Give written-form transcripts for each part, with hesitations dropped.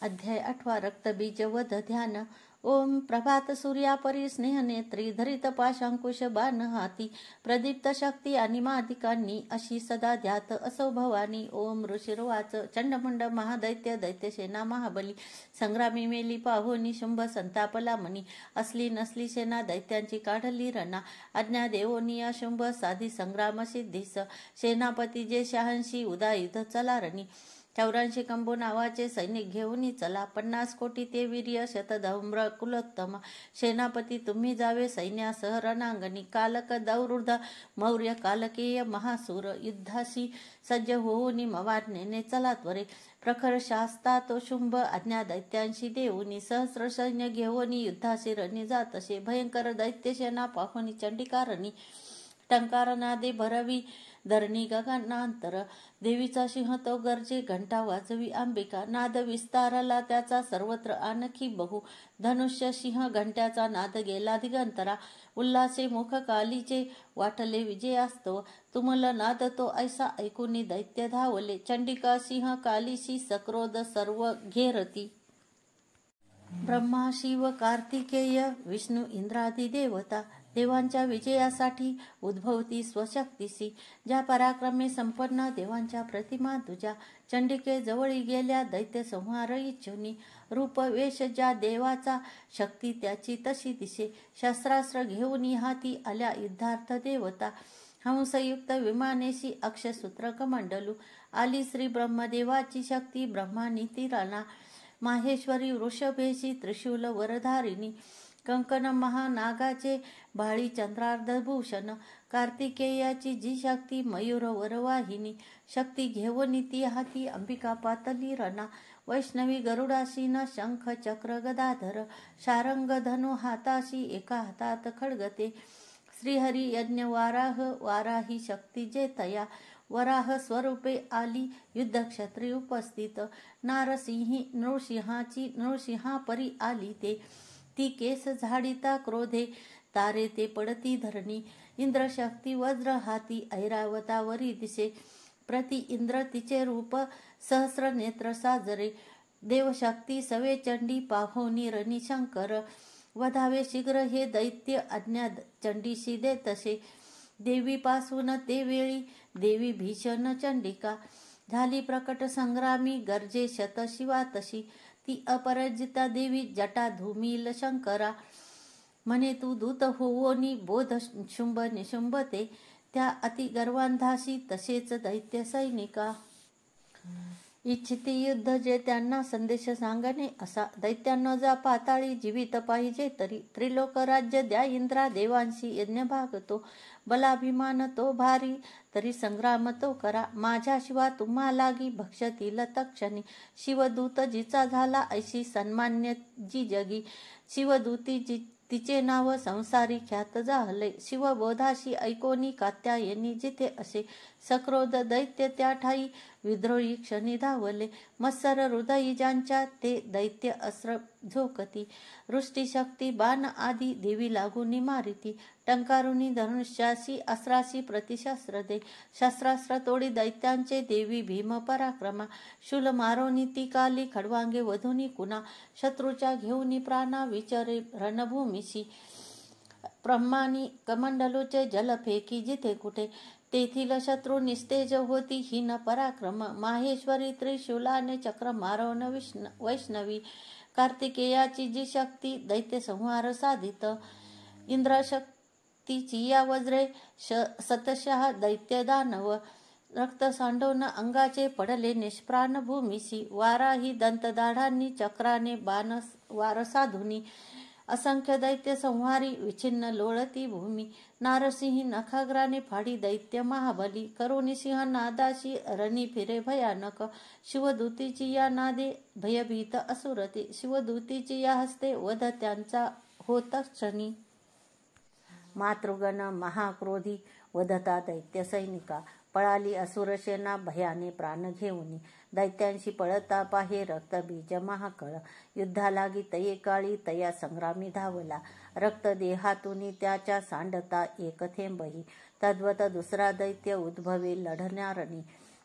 अध्याय 8 रक्तबीज वध ध्यान. ओम प्रभात सूर्या परी स्नेहनेत्री धरित पाशांकुश बाण हाती प्रदीप्त शक्ती आणि मादिकांनी अशी सदा ध्यात असो भवानी. ओम ऋषिर्वाच. चंडमुंड महादैत्य दैत्यसेना महाबली संग्रामी मेली पाहोनी शुंभ संतापला मनी असली नसली सेना दैत्यांची काढली रणा आज्ञा देवोनिया शुंभ साधी संग्राम सिद्धीस सेनापती जे शहांशी उदायुध चला रणी 84 कंबो नावाचे सैनिक घेऊन चला 50 कोटी ते वीर्य शतधौम्र कुलोत्तम सेनापती तुम्ही जावे सैन्यासह रणांगणी कालक दौरुध मौर्य कालकेय महासूर युद्धाशी सज्ज होऊनी मवाज्ञेने चला त्वरे प्रखर शास्ता तो शुंभ आज्ञा दैत्यांशी देऊनी सहस्र सैन्य घेऊनी युद्धाशी रणी जातसे भयंकर दैत्यसेना पाहुनी चंडिकारणी टंकार नादे भरवी धरणी गगनांतर देवीचा सिंह तो गर्जे घंटा वाजवी अंबिका नाद विस्तारला त्याचा सर्वत्र आणखी बहु धनुष्य सिंह घंट्याचा नाद गेला दिगंतरा उल्हासे मुख कालीचे वाटले विजयास्तव तुमल नाद तो ऐसा ऐकुनी दैत्य धावले चंडिका सिंह कालीशी सक्रोध सर्व घेरती ब्रह्मा शिव कार्तिकेय विष्णू इंद्रादी देवता देवांच्या विजयासाठी उद्भवती स्वशक्तीसी ज्या पराक्रमे संपन्न देवांच्या प्रतिमा तुझ्या चंडिके जवळी गेल्या दैत्य संहार इच्छुनी रूप वेश ज्या देवाचा शक्ती त्याची तशी दिसे शस्त्रास्त्र घेऊन हाती आल्या युद्धार्थ देवता हंसयुक्त विमानेशी अक्षसूत्र कमंडलू आली श्री ब्रह्मदेवाची शक्ती ब्रह्मानी तिराना माहेश्वरी वृषभेशी त्रिशूल वरधारिणी कंकण महानागाचे भाळी चंद्रार्धभूषण कार्तिकेयाची जी शक्ती मयूर वरवाहिनी शक्ती घेऊन ती हाती अंबिका पातली रणा वैष्णवी गरुडासीन शंख चक्र गदाधर शारंग धनु हाताशी एका हातात खड्गते श्रीहरी यज्ञ वाराही शक्ती जे तया वराह स्वरूपे आली युद्धक्षत्री उपस्थित नारसिंही नृसिंहा परी आली ते ती केस झाडिता क्रोधे तारे ते पडती धरणी इंद्रशक्ती वज्र हाती ऐरावतावरी दिसे प्रति इंद्र तिचे रूप सहस्र नेत्र साजरे देवशक्ती सवे चंडी पाहोनी रणी शंकर वधावे शीघ्र हे दैत्य आज्ञा चंडीशी दे तसे देवीपासून ते वेळी देवी भीषण चंडिका झाली प्रकट संग्रामी गर्जे शतशिवा तशी ती अपराजिता देवी जटा धूमिल शंकरा म्हणे तू दूत होवोनी बोध शुंभ निशुंभते त्या अति गर्वांधाशी तसेच दैत्य सैनिका इच्छिती युद्ध जे त्यांना संदेश सांगणे असा दैत्यांना जा पाताळी जीवित पाहिजे तरी त्रिलोक राज्य द्या इंद्रा देवांशी यज्ञ भागतो बलाभिमान तो भारी तरी संग्राम तो करा माझ्या शिवा तुम्हा लागी भक्षतील तक्षणी शिवदूत जिचा झाला ऐशी सन्मान्य जी जगी शिवदूती तिचे नाव संसारी ख्यात झाले शिवबोधाशी ऐकोनी कात्यायनी जिथे असे सक्रोध दैत्य त्या ठाई विद्रोही क्षणी धावले मत्सर हृदयी ज्यांच्या ते दैत्य अस्त्र झोकती वृष्टिशक्ती बाण आदी देवी लागूनी मारिती टंकारुनी धनुष्याशी अस्त्राशी प्रतिशस्त्र दे शस्त्रास्त्र तोडी दैत्यांचे देवी भीम पराक्रमा शूल मारोनी ती काली खडवांगे वधुनी कुणा शत्रूच्या घेऊनी प्राणा विचरे रणभूमीशी ब्रह्मानी कमंडलूचे जल फेकी जिथे कुठे तेथील शत्रू निस्तेज होती हीन पराक्रम माहेश्वरी त्रिशूलाने चक्र मारवण वैष्णवी कार्तिकेयाची जी शक्ती दैत्य संहार साधित इंद्रशक्तीची या वज्रे सतशः दैत्य दानव रक्त सांडवून अंगाचे पडले निष्प्राण भूमीशी वाराही दंतदाढांनी चक्राने बाण वार साधुनी असंख्य दैत्य संहारी विच्छिन्न लोळती भूमी नारसिंही नखाग्राने फाडी दैत्य महाबली करुणी सिंह नादाशी रणी फिरे भयानक शिवदूतीची या नादे भयभीत असुरती शिवदूतीची या हस्ते वध त्यांचा होत क्षणी मातृगण महाक्रोधी वधता दैत्य सैनिका पळाली असुरसेना भयाने प्राण घेऊनी दैत्यांशी पळता पाहे रक्तबीज महाकळ युद्धालागी तये काळी तया संग्रामी धावला रक्त देहातूनी त्याच्या सांडता एक थेंबही तद्वत दुसरा दैत्य उद्भवे लढणारणी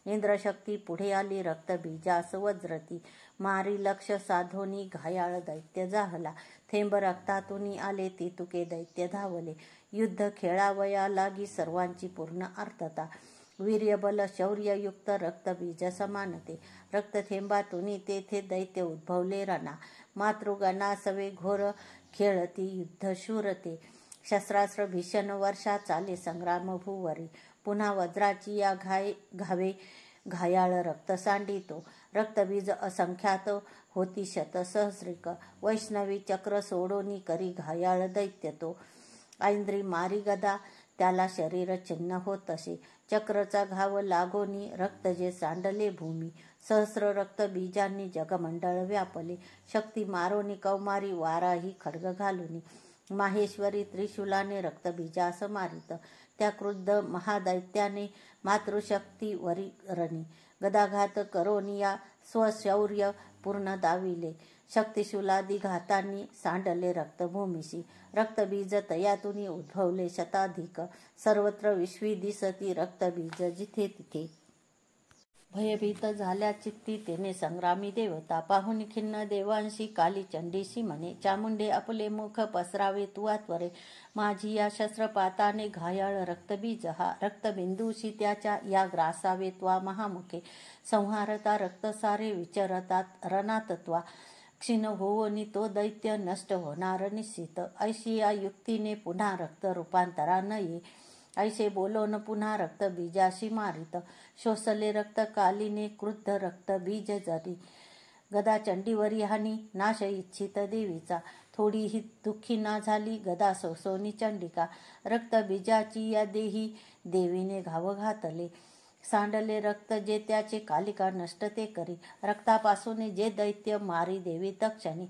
इंद्रशक्ती पुढे आली रक्तबीजास वज्रती, मारी लक्ष साधोनी घायाळ दैत्य जाहला, थेंब रक्तातून आले ती तुके दैत्य धावले, युद्ध खेळावया लागी सर्वांची पूर्ण आर्तता, वीर्यबल शौर्ययुक्त रक्तबीज समानते, रक्तथेंबातून तेथे दैत्य उद्भवले रणा, मातृगणा सवे घोर खेळती युद्ध शूरते, शस्त्रास्त्र भीषण वर्षा चाले संग्राम भूवरी, पुन्हा वज्राची या घावे घायाळ रक्त सांडितो, रक्तबीज असंख्यात होती शतसहस्रिक, वैष्णवी चक्र सोडोनी करी घायाळ दैत्य तो, ऐंद्री मारी गदा त्याला शरीर छिन्न होत असे, चक्रचा घाव लागोनी रक्त जे सांडले भूमी, सहस्र रक्त बीजांनी जगमंडळ व्यापले, शक्ती मारोनी कौमारी वाराही खड्ग घालुनी, माहेश्वरी त्रिशूलाने रक्तबीजास मारित, त्या क्रुद्ध महादैत्याने मातृशक्ती वरी रणी, गदाघात करोनिया स्वशौर्य पूर्ण दाविले, शक्तिशूलादी घातांनी सांडले रक्तभूमीशी, रक्तबीज तयातून उद्भवले शताधिक, सर्वत्र विश्वी दिसती रक्तबीज जिथे तिथे, भयभीत झाल्या चित्ती तेने संग्रामी देवता, पाहुनी खिन्न देवांशी काली चंडीशी म्हणे, चामुंडे आपले मुख पसरावे तू त्वरे, माझी या शस्त्रपाताने घायाळ रक्तबीज हा, रक्तबिंदूशी त्याच्या या ग्रासावे त्वा महामुखे, संहारता रक्त सारे विचरतात रणात त्वा, क्षीण होवोनी तो दैत्य नष्ट होणार निश्चित, ऐशी या युक्तीने पुन्हा रक्त रूपांतरा न ये, ऐसे बोलोन पुन्हा रक्त बीजाशी मारित, शोषले रक्त कालीने क्रुद्ध रक्त बीज जरी, गदा चंडीवरी हानी नाश इच्छित देवीचा, थोडी ही दुःखी ना झाली गदा सोसोनी चंडिका, रक्त बीजाची या देही देवीने घाव घातले, सांडले रक्त जे त्याचे कालिका नष्ट ते करी, रक्तापासून जे दैत्य मारी देवी तक्षणी,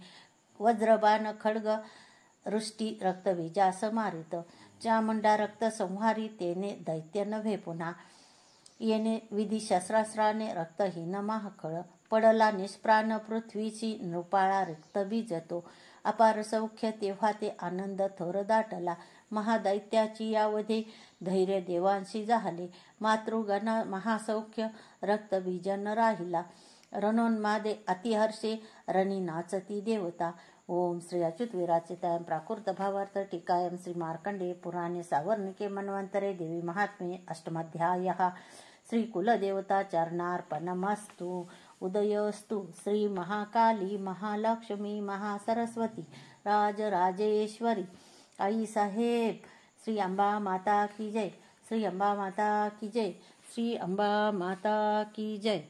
वज्रबाण खड्ग रुष्टी रक्तबीजास मारित, चामुंडा रक्त संहारी तेने दैत्य नव्हे पुन्हा, येणे विधी शस्त्रास्त्राने रक्तहीन महाखळ, पडला निष्प्राण पृथ्वीची नृपाळा रक्तबीज तो, अपार सौख्य तेव्हा ते आनंद थोर दाटला, महादैत्याची यावधे धैर्य देवांशी झाले, मातृगणा महासौख्य रक्तबीजन राहिला, रणोन्मादे अतिहर्षे रणी नाचती देवता. ओम श्री अच्युत विराचितायं प्राकृत भावार्थ टीकायं श्री मार्कंडेय पुराणे सावर्णिके मन्वन्तरे देवी महात्म्ये अष्टमाध्यायः. श्री कुलदेवता चरणार्पणमस्तु. उदयोस्तु श्री महाकाली महालक्ष्मी महासरस्वती राजराजेश्वरी आई साहेब. श्री अंबा माता की जय. श्री अंबा माता की जय. श्री अंबा माता की जय.